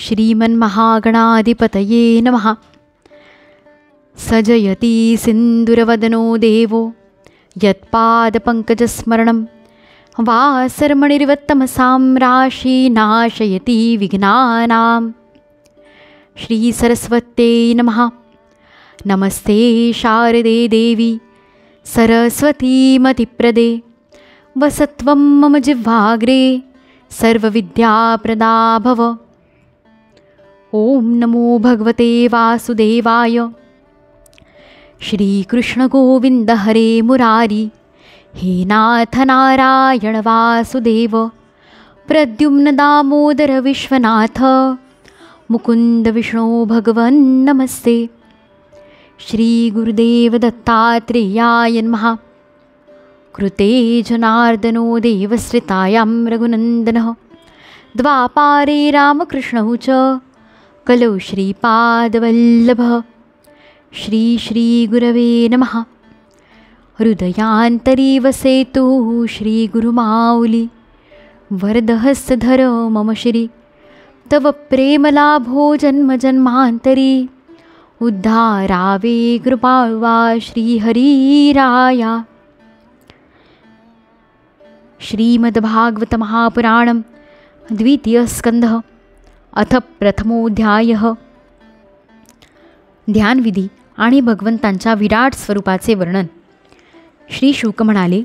श्रीमन्महागणाधिपतये नमः। सजयति सिन्दूरवदनो देवो यत्पादपङ्कजस्मरणं वासरमणिर्वत्तमसां राशि नाशयति विघ्नानां। श्रीसरस्वत्यै नमः। नमस्ते शारदे देवी सरस्वतीमतिप्रदे वसत्वं मम जिह्वाग्रे सर्वविद्याप्रदा भव। ॐ नमो भगवते वासुदेवाय। श्रीकृष्ण गोविन्द हरे मुरारी, हे नाथ नारायण वासुदेव, प्रद्युम्न दामोदर विश्वनाथ, मुकुन्द विष्णु भगवन् नमस्ते। श्री गुरुदेव दत्तात्रेयाय नमः। कृते जनार्दनो देवश्रितायां रघुनन्दनः, द्वापारे रामकृष्णौ च कलौ श्रीपादवल्लभः। श्री श्री गुरवे नमः। हृदयान्तरी वसेतु श्रीगुरुमाऊली, वरदहस्तधर मम श्री, तव प्रेमलाभो जन्मजन्मान्तरी, उद्धारावे कृपाळुवा श्रीहरिराया। श्रीमद्भागवत महापुराणं द्वितीय स्कंधः अथ प्रथमोऽध्यायः। ध्यानविधी आणि भगवंतांच्या विराट स्वरूपाचे वर्णन। श्री शुक म्हणाले,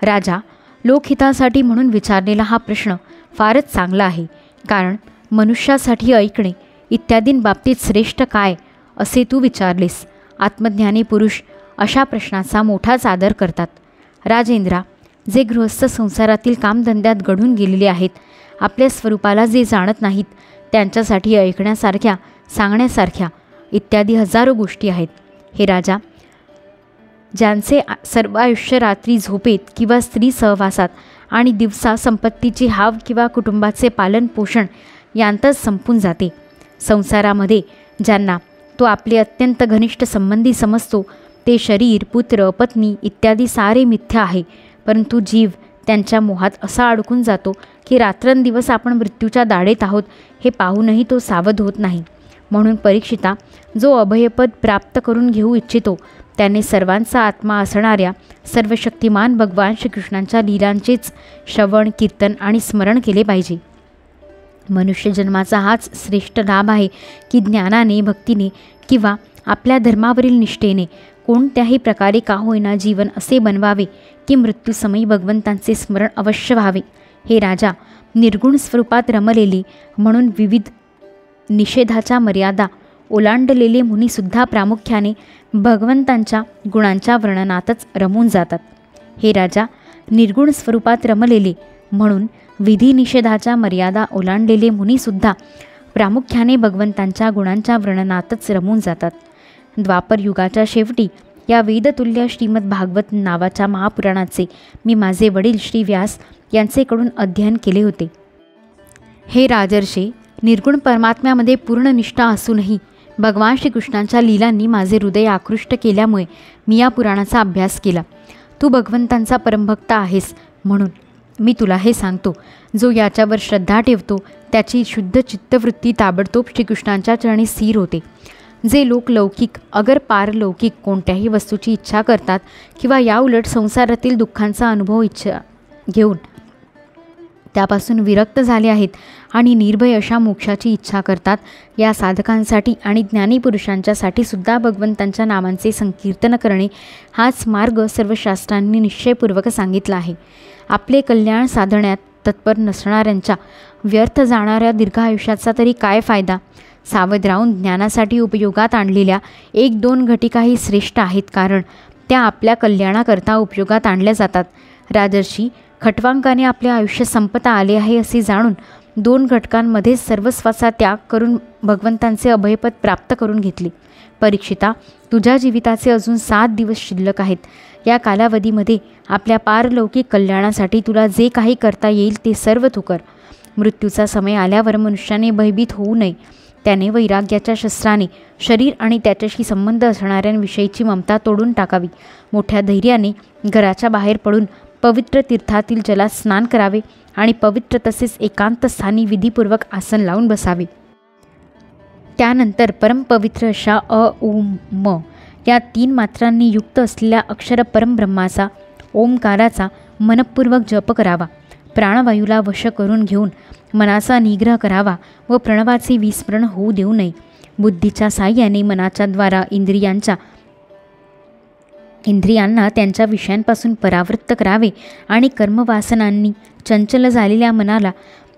राजा, लोकहितासाठी म्हणून विचारलेला हा प्रश्न फारच चांगला आहे, कारण मनुष्यासाठी ऐकणे इत्यादींबाबतीत श्रेष्ठ काय असे तू विचारलेस। आत्मज्ञानी पुरुष अशा प्रश्नाचा मोठाच आदर करतात। राजेंद्रा, जे गृहस्थ संसारातील कामधंद्यात गढून गेलेले आहेत, आपल्या स्वरूपाला जे जाणत नाहीत, त्यांच्यासाठी ऐकण्यासारख्या, सांगण्यासारख्या इत्यादी हजारो गोष्टी आहेत। हे राजा, ज्यांचे सर्व आयुष्य रात्री झोपेत किंवा स्त्री सहवासात आणि दिवसा संपत्तीची हाव किंवा कुटुंबाचे पालन पोषण यांतच संपून जाते, संसारामध्ये ज्यांना तो आपले अत्यंत घनिष्ठ संबंधी समजतो, ते शरीर, पुत्र, पत्नी इत्यादी सारे मिथ्या आहे, परंतु जीव त्यांच्या मोहात असा अडकून जातो की रात्रंदिवस आपण मृत्यूच्या दाढेत आहोत हे पाहूनही तो सावध होत नाही। म्हणून परीक्षिता, जो अभयपद प्राप्त करून घेऊ इच्छितो त्याने सर्वांचा आत्मा असणाऱ्या सर्वशक्तिमान भगवान श्रीकृष्णांच्या लीलांचेच श्रवण, कीर्तन आणि स्मरण केले पाहिजे। मनुष्यजन्माचा हाच श्रेष्ठ लाभ आहे की ज्ञानाने, भक्तीने किंवा आपल्या धर्मावरील निष्ठेने कोणत्याही प्रकारे का होईना जीवन असे बनवावे की मृत्यूसमयी भगवंतांचे स्मरण अवश्य व्हावे। हे राजा, निर्गुण स्वरूपात रमलेले म्हणून विविध निषेधाच्या मर्यादा ओलांडलेले मुनीसुद्धा प्रामुख्याने भगवंतांच्या गुणांच्या वर्णनातच रमून जातात। हे राजा, निर्गुण स्वरूपात रमलेले म्हणून विधी निषेधाच्या मर्यादा ओलांडलेले मुनीसुद्धा प्रामुख्याने भगवंतांच्या गुणांच्या वर्णनातच रमून जातात। द्वापर युगाच्या शेवटी या वेदतुल्य श्रीमद भागवत नावाच्या महापुराणाचे मी माझे वडील श्री व्यास यांचेकडून अध्ययन केले होते। हे राजर्षे, निर्गुण परमात्म्यामध्ये पूर्ण निष्ठा असूनही भगवान श्रीकृष्णांच्या लीलांनी माझे हृदय आकृष्ट केल्यामुळे मी या पुराणाचा अभ्यास केला। तू भगवंतांचा परमभक्त आहेस, म्हणून मी तुला हे सांगतो, जो याच्यावर श्रद्धा ठेवतो त्याची शुद्ध चित्तवृत्ती ताबडतोब श्रीकृष्णांच्या चरणी स्थिर होते। जे लोक लौकिक अगर पारलौकिक कोणत्याही वस्तूची इच्छा करतात किंवा याउलट संसारातील दुःखांचा अनुभव इच्छा घेऊन त्यापासून विरक्त झाले आहेत आणि निर्भय अशा मोक्षाची इच्छा करतात, या साधकांसाठी आणि ज्ञानी पुरुषांच्यासाठी सुद्धा भगवंतांच्या नामांचे संकीर्तन करणे हाच मार्ग सर्व शास्त्रांनी निश्चयपूर्वक सांगितला आहे। आपले कल्याण साधण्यात तत्पर नसणाऱ्यांच्या व्यर्थ जाणाऱ्या दीर्घ आयुष्याचा तरी काय फायदा। सावध राहून ज्ञानासाठी उपयोगात आणलेल्या 1-2 घटिकाही श्रेष्ठ आहेत, कारण त्या आपल्या कल्याणाकरता उपयोगात आणल्या जातात। राजर्षी, खट्वांगाने आपले आयुष्य संपता आले आहे असे जाणून 2 घटकांमध्ये सर्वस्वाचा त्याग करून भगवंतांचे अभयपद प्राप्त करून घेतले। परीक्षिता, तुझ्या जीविताचे अजून 7 दिवस शिल्लक आहेत। या कालावधीमध्ये आपल्या पारलौकिक कल्याणासाठी तुला जे काही करता येईल ते सर्व तू कर। मृत्यूचा समय आल्यावर मनुष्याने भयभीत होऊ नये। त्याने वैराग्याच्या शस्त्राने शरीर आणि त्याच्याशी संबंध असणाऱ्यांविषयीची ममता तोडून टाकावी। मोठ्या धैर्याने घराच्या बाहेर पडून पवित्र तीर्थातील जलात स्नान करावे आणि पवित्र तसेच एकांत स्थानी विधीपूर्वक आसन लावून बसावे। त्यानंतर परमपवित्र अशा अ उ म या 3 मात्रांनी युक्त असलेल्या अक्षर परमब्रह्माचा ओंकाराचा मनपूर्वक जप करावा. प्राणवायूला वश करून घेऊन मनाचा निग्रह करावा व प्रणवाचे विस्मरण होऊ देऊ नये. बुद्धीच्या साह्याने मनाच्या द्वारा इंद्रियांना त्यांच्या विषयांपासून परावृत्त करावे आणि कर्मवासनांनी चंचल झालेल्या मनाला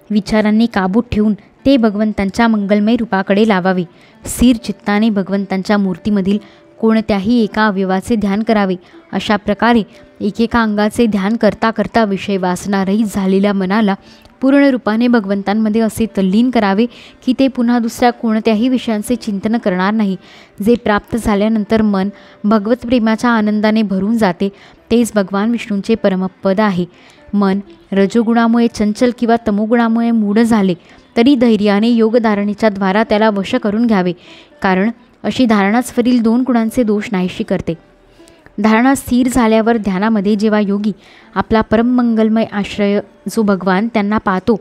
विचारांनी काबूत ठेवून ते भगवंतांच्या मंगलमय रूपाकडे लावावे. स्थिर चित्ताने भगवंतांच्या मूर्तीमधील कोणत्याही एका अवयवाचे ध्यान करावे. अशा प्रकारे एकेका अंगाचे ध्यान करता करता विषय वासनारहित झालेल्या मनाला पूर्ण रूपाने भगवंतांमध्ये असे तल्लीन करावे की ते पुन्हा दुसऱ्या कोणत्याही विषयांचे चिंतन करणार नाही. जे प्राप्त झाल्यानंतर मन भगवत प्रेमाच्या आनंदाने भरून जाते तेच भगवान विष्णूंचे परमपद आहे. मन रजोगुणामुळे चंचल किंवा तमोगुणामुळे मूढ झाले तरी धैर्याने योगधारणेच्या द्वारा त्याला वश करून घ्यावे, कारण अशी धारणाच वरील 2 गुणांचे दोष नाहीशी करते. धारणा स्थिर झाल्यावर ध्यानामध्ये जेव्हा योगी आपला परममंगलमय आश्रय जो भगवान त्यांना पाहतो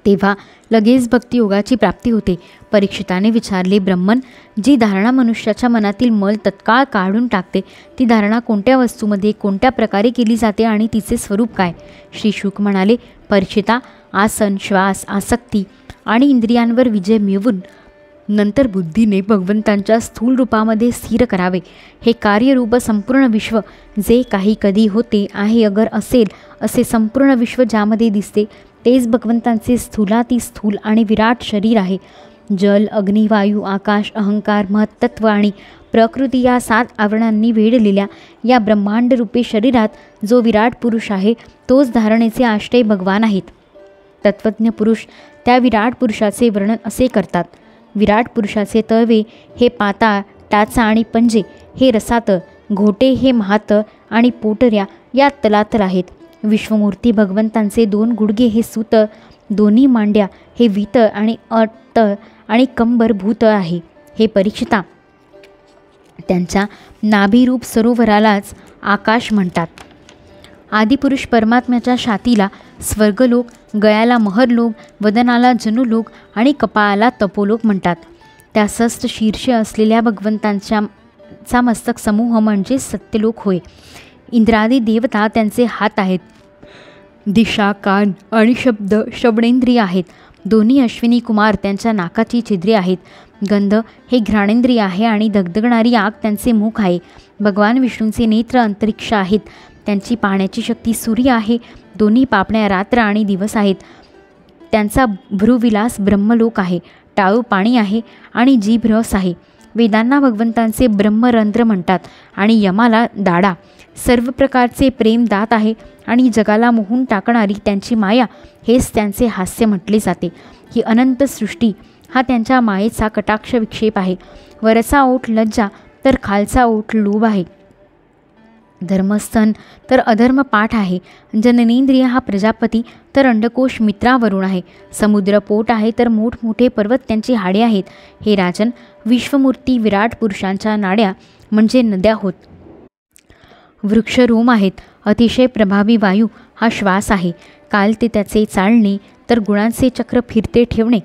तेव्हा लगेच भक्तियोगाची प्राप्ती होते. परीक्षिताने विचारले, ब्रह्मन, जी धारणा मनुष्याच्या मनातील मल तत्काळ काढून टाकते ती धारणा कोणत्या वस्तूमध्ये कोणत्या प्रकारे केली जाते आणि तिचे स्वरूप काय? श्री शुक म्हणाले, परीक्षिता, आसन, श्वास, आसक्ती आणि इंद्रियांवर विजय मिळवून नंतर बुद्धीने भगवंतांच्या स्थूल रूपामध्ये स्थिर करावे. हे कार्यरूप संपूर्ण विश्व जे काही कधी होते आहे अगर असेल असे संपूर्ण विश्व ज्यामध्ये दिसते तेच भगवंतांचे स्थूलाती स्थूल आणि विराट शरीर आहे. जल, अग्नी, वायू, आकाश, अहंकार, महत्त्व आणि प्रकृती या 7 आवरणांनी वेढलेल्या या ब्रह्मांडरूपी शरीरात जो विराट पुरुष आहे तोच धारणेचे आश्रय भगवान आहेत. तत्त्वज्ञ पुरुष त्या विराट पुरुषाचे वर्णन असे करतात. विराट पुरुषाचे तळवे हे पाताळ, टाचा आणि पंजे हे रसातळ, घोटे हे महातळ आणि पोटऱ्या या तलातल आहेत. विश्वमूर्ती भगवंतांचे 2 गुडघे हे सुतळ, दोन्ही मांड्या हे वितळ आणि अतळ आणि कंबर भूतळ आहे. हे परीक्षिता, त्यांच्या नाभिरूप सरोवरालाच आकाश म्हणतात. आदिपुरुष परमात्म्याच्या छातीला स्वर्गलोक, गळ्याला महरलोक, वदनाला जनुलोक आणि कपाळाला तपोलोक म्हणतात. त्या सस्त शीर्ष असलेल्या भगवंतांचा मस्तक समूह म्हणजे सत्यलोक होय. इंद्रादी देवता त्यांचे हात आहेत. दिशा, कान आणि श्रवणेंद्रिय आहेत. दोन्ही अश्विनी कुमार त्यांच्या नाकाची छिद्रे आहेत. गंध हे घ्राणेंद्रिय आहे आणि धगधगणारी आग त्यांचे मुख आहे. भगवान विष्णूंचे नेत्र अंतरिक्ष आहेत. त्यांची पाहण्याची शक्ती सूर्य आहे. दोन्ही पापण्या रात्र आणि दिवस आहेत. त्यांचा भ्रूविलास ब्रह्मलोक आहे. टाळू पाणी आहे आणि जीभ रस आहे. वेदांना भगवंतांचे ब्रह्मरंध्र म्हणतात आणि यमाला दाढा. सर्व प्रकारचे प्रेम दात आहे आणि जगाला मोहून टाकणारी त्यांची माया हेच त्यांचे हास्य म्हटले जाते. ही अनंत सृष्टी हा त्यांच्या मायेचा कटाक्ष विक्षेप आहे. वरचा ओठ लज्जा तर खालचा ओठ लोभ आहे. धर्मस्थन तर अधर्म पाठ आहे. जननेंद्रिय हा प्रजापती तर अंडकोश मित्रावरून आहे. समुद्र पोट आहे तर मोठमोठे पर्वत त्यांची हाडे आहेत. हे राजन, विश्वमूर्ती विराट पुरुषांच्या नाड्या म्हणजे नद्या होत. वृक्ष रोम आहेत. अतिशय प्रभावी वायू हा श्वास आहे. काल ते त्याचे चालणे तर गुणांचे चक्र फिरते ठेवणे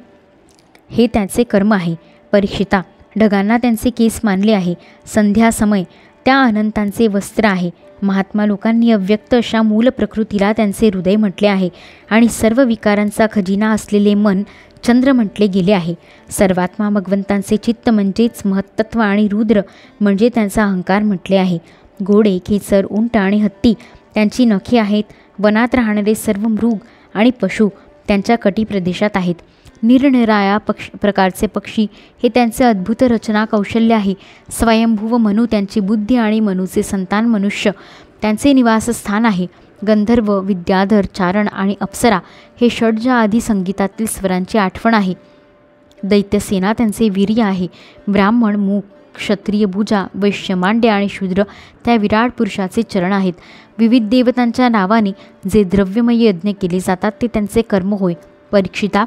हे त्याचे कर्म आहे. परीक्षिता, ढगांना त्यांचे केस मानले आहे. संध्या समय त्या अनंतांचे वस्त्र आहे. महात्मा लोकांनी अव्यक्त अशा मूल प्रकृतीला त्यांचे हृदय म्हटले आहे आणि सर्व विकारांचा खजिना असलेले मन चंद्र म्हटले गेले आहे. सर्वात्मा भगवंतांचे चित्त म्हणजेच महत्त्व आणि रुद्र म्हणजे त्यांचा अहंकार म्हटले आहे. घोडे, खेचर, उंट आणि हत्ती त्यांची नखे आहेत. वनात राहणारे सर्व मृग आणि पशु त्यांच्या कटिप्रदेशात आहेत. निरनिराळ्या प्रकारचे पक्षी हे त्यांचे अद्भुत रचना कौशल्य आहे. स्वयंभुव मनू त्यांची बुद्धी आणि मनूचे संतान मनुष्य त्यांचे निवासस्थान आहे. गंधर्व, विद्याधर, चारण आणि अप्सरा हे षड्ज आदी संगीतातील स्वरांची आठवण आहे. दैत्यसेना त्यांचे वीर्य आहे. ब्राह्मण, मूक, क्षत्रिय, भुजा, वैश्य, मांड्य आणि शूद्र त्या विराट पुरुषाचे चरण आहेत. विविध देवतांच्या नावाने जे द्रव्यमय यज्ञ केले जातात ते त्यांचे कर्म होय. परीक्षिता,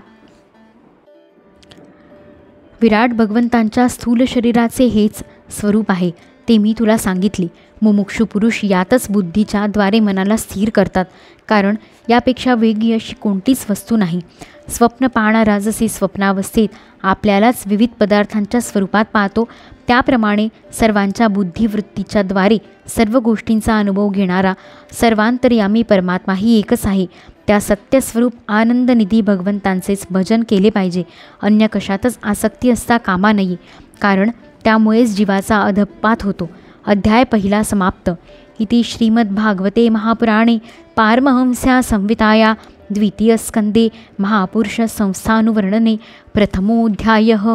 विराट भगवंतांच्या स्थूल शरीराचे हेच स्वरूप आहे. ते मी तुला सांगितले. मुमुक्षू पुरुष यातच बुद्धीच्या द्वारे मनाला स्थिर करतात, कारण यापेक्षा वेगळी अशी कोणतीच वस्तू नाही. स्वप्न पाहणारा जसे स्वप्नावस्थेत आपल्यालाच विविध पदार्थांच्या स्वरूपात पाहतो, त्याप्रमाणे सर्वांच्या बुद्धिवृत्तीच्या द्वारे सर्व गोष्टींचा अनुभव घेणारा सर्वांतर्यामी परमात्माही एकच आहे. त्या सत्यस्वरूप आनंदनिधी भगवंतांचेच भजन केले पाहिजे. अन्य कशातच आसक्ती असता कामा नये, कारण त्यामुळेच जीवाचा अधःपात होतो. अध्याय पहिला समाप्त. इति श्रीमद्भागवते महापुराणे पारमहंस्या संहिताया द्वितीय स्कंदे महापुरुष संस्थानुवर्णने प्रथमोऽध्यायः.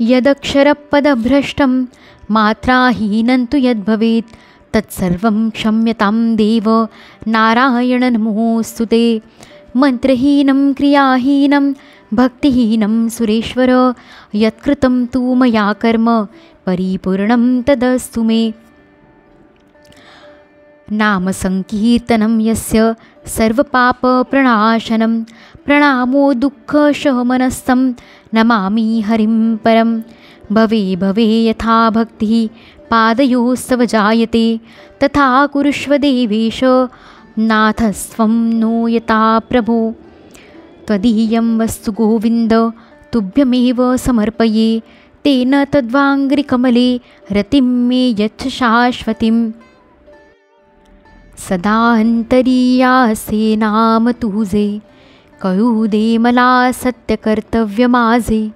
यदक्षरपदभ्रष्टं मात्राहीनं तु यद्भवेत् तत्सर्वं क्षम्यतां देव नारायण नमोऽस्तु ते. मंत्रहीनं क्रियाहीनं भक्तिहीनं सुरेश्वर यत्कृतं तु मया कर्म परिपूर्णं तदस्तु मे. नामसंकीर्तनं यस्य सर्वपापप्रणाशनं प्रणामो दुःखशमनस्तं नमामि हरिं परं. भवे भवे यथा भक्तिः पादयोस्तव जायते तथा कुरुष्व देवेश नाथस्त्वं नो यथा प्रभो. त्वदीयं वस्तु गोविन्द तुभ्यमेव समर्पये तेन तद्वाङ्घ्रिकमले रतिं मे यच्छ शाश्वतीं. सदा अंतरीयासे नाम तुझे कळू दे मला सत्य कर्तव्य माझे.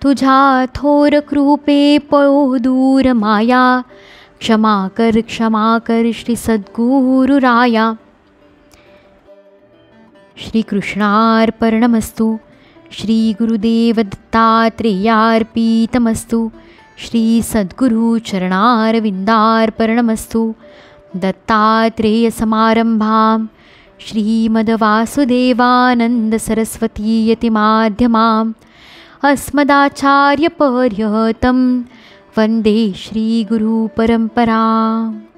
तुझ्या थोर कृपे पळो दूर माया क्षमा कर श्री सद्गुरुराया. श्रीकृष्णार्पणमस्तु. श्री गुरुदेव दत्तात्रेयार्पितमस्तु. श्री सद्गुरु चरणारविन्दार्पणमस्तु. दत्तात्रेयसमारम्भां श्रीमद्वासुदेवानन्द सरस्वती यतिमाध्यमाम् अस्मदाचार्यपर्यन्तं वन्दे श्रीगुरुपरम्पराम्.